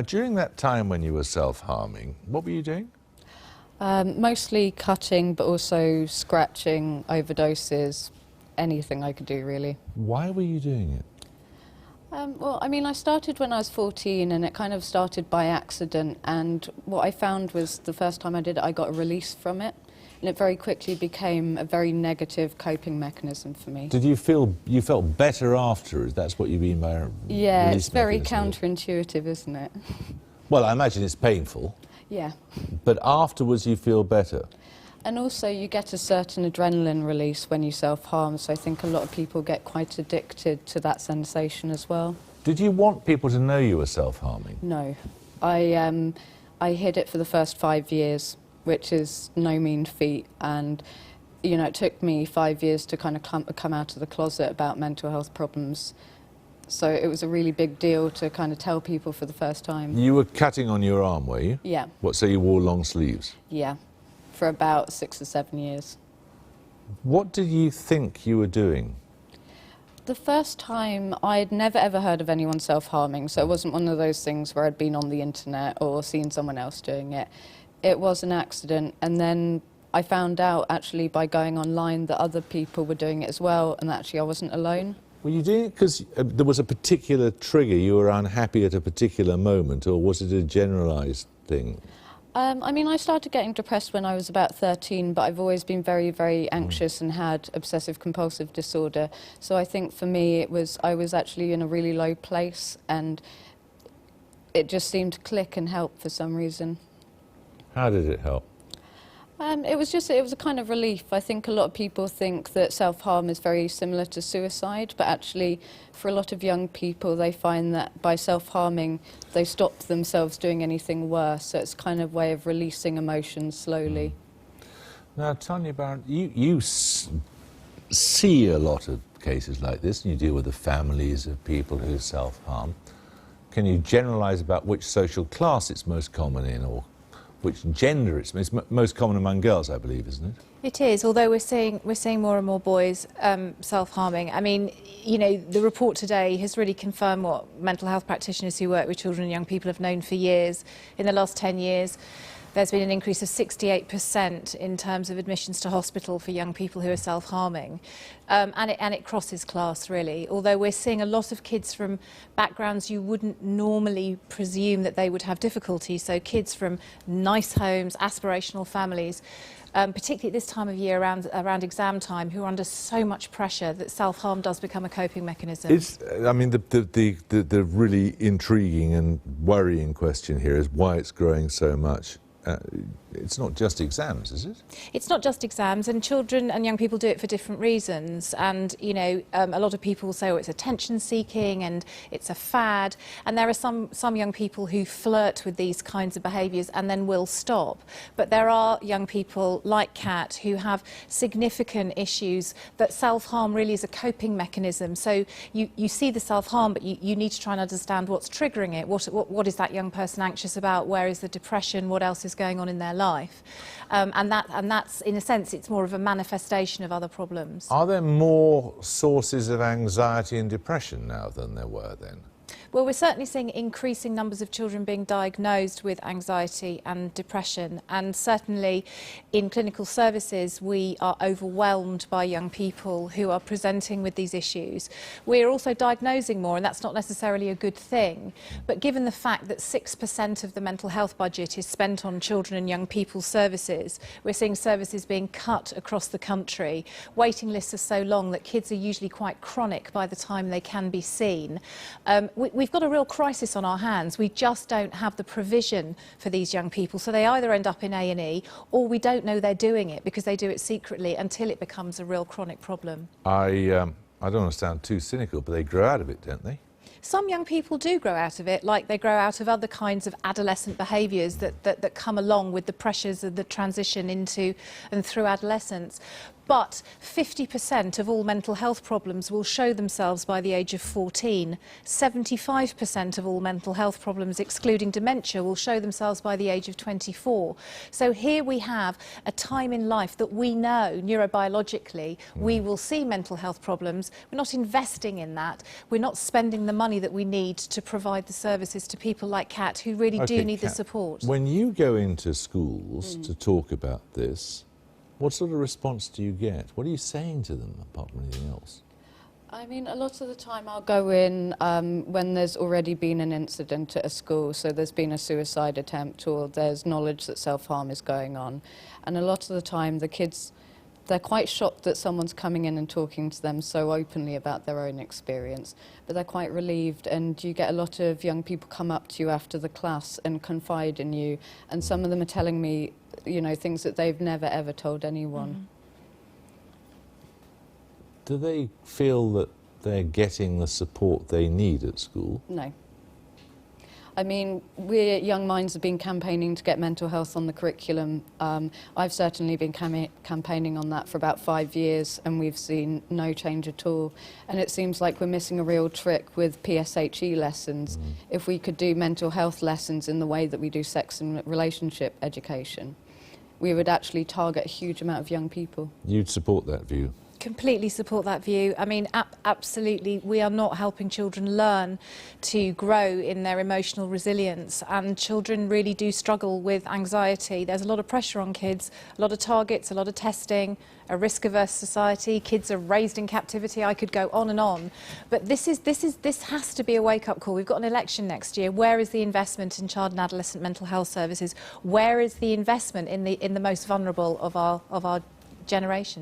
During that time when you were self-harming, what were you doing? Mostly cutting, but also scratching, overdoses, anything I could do, really. Why were you doing it? Well, I mean, I started when I was 14, and it kind of started by accident, and what I found was the first time I did it, I got a release from it, and it very quickly became a very negative coping mechanism for me. Did you felt better after? That's what you mean by Yeah, release it's very mechanism? counterintuitive, isn't it? Well, I imagine it's painful. Yeah. But afterwards you feel better. And also you get a certain adrenaline release when you self-harm, so I think a lot of people get quite addicted to that sensation as well. Did you want people to know you were self-harming? No. I hid it for the first 5 years, which is no mean feat, and you know, it took me 5 years to kind of come out of the closet about mental health problems. So it was a really big deal to kind of tell people for the first time. You were cutting on your arm, were you? Yeah. What, so you wore long sleeves? Yeah, for about 6 or 7 years. What did you think you were doing? The first time, I'd never ever heard of anyone self-harming, so it wasn't one of those things where I'd been on the internet or seen someone else doing it. It was an accident, and then I found out actually by going online that other people were doing it as well, and actually I wasn't alone. Were you doing it because there was a particular trigger, you were unhappy at a particular moment, or was it a generalised thing? I mean, I started getting depressed when I was about 13, but I've always been very, very anxious and had obsessive-compulsive disorder. So I think for me, I was actually in a really low place, and it just seemed to click and help for some reason. How did it help? It was a kind of relief. I think a lot of people think that self-harm is very similar to suicide, but actually for a lot of young people they find that by self-harming they stop themselves doing anything worse, so it's kind of a way of releasing emotions slowly. Now, Tanya Byron, you see a lot of cases like this, and you deal with the families of people who self-harm. Can you generalise about which social class it's most common in, or which gender it's most common among girls, I believe, isn't it? It is, although we're seeing more and more boys self-harming. I mean, you know, the report today has really confirmed what mental health practitioners who work with children and young people have known for years. In the last 10 years, there's been an increase of 68% in terms of admissions to hospital for young people who are self-harming. And it crosses class, really. Although we're seeing a lot of kids from backgrounds you wouldn't normally presume that they would have difficulty. So kids from nice homes, aspirational families, particularly at this time of year around exam time, who are under so much pressure that self-harm does become a coping mechanism. I mean, the really intriguing and worrying question here is why it's growing so much. It's not just exams, is it? It's not just exams, and children and young people do it for different reasons. And, you know, a lot of people say, oh, it's attention seeking and it's a fad. And there are some young people who flirt with these kinds of behaviours and then will stop. But there are young people like Kat who have significant issues that self-harm really is a coping mechanism. So you see the self-harm, but you need to try and understand what's triggering it. What is that young person anxious about? Where is the depression? What else is going on in their life? And that's, in a sense, it's more of a manifestation of other problems. Are there more sources of anxiety and depression now than there were then? Well, we're certainly seeing increasing numbers of children being diagnosed with anxiety and depression, and certainly in clinical services we are overwhelmed by young people who are presenting with these issues. We're also diagnosing more, and that's not necessarily a good thing, but given the fact that 6% of the mental health budget is spent on children and young people's services, we're seeing services being cut across the country. Waiting lists are so long that kids are usually quite chronic by the time they can be seen. We've got a real crisis on our hands. We just don't have the provision for these young people, so they either end up in A&E or we don't know they're doing it because they do it secretly until it becomes a real chronic problem. I don't want to sound too cynical, but they grow out of it, don't they? Some young people do grow out of it, like they grow out of other kinds of adolescent behaviours that come along with the pressures of the transition into and through adolescence. But 50% of all mental health problems will show themselves by the age of 14. 75% of all mental health problems, excluding dementia, will show themselves by the age of 24. So here we have a time in life that we know neurobiologically we will see mental health problems. We're not investing in that. We're not spending the money that we need to provide the services to people like Kat who really do need the support. When you go into schools to talk about this, what sort of response do you get? What are you saying to them apart from anything else? I mean, a lot of the time I'll go in when there's already been an incident at a school, so there's been a suicide attempt or there's knowledge that self-harm is going on. And a lot of the time the kids, they're quite shocked that someone's coming in and talking to them so openly about their own experience, but they're quite relieved, and you get a lot of young people come up to you after the class and confide in you, and some of them are telling me, you know, things that they've never ever told anyone. Do they feel that they're getting the support they need at school? No. I mean, we at Young Minds have been campaigning to get mental health on the curriculum. I've certainly been campaigning on that for about 5 years, and we've seen no change at all. And it seems like we're missing a real trick with PSHE lessons. If we could do mental health lessons in the way that we do sex and relationship education, we would actually target a huge amount of young people. You'd support that view? Completely support that view. I mean, absolutely, we are not helping children learn to grow in their emotional resilience, and children really do struggle with anxiety. There's a lot of pressure on kids, a lot of targets, a lot of testing, a risk-averse society. Kids are raised in captivity. I could go on and on, but this has to be a wake-up call. We've got an election next year. Where is the investment in child and adolescent mental health services? Where is the investment in the most vulnerable of our generation?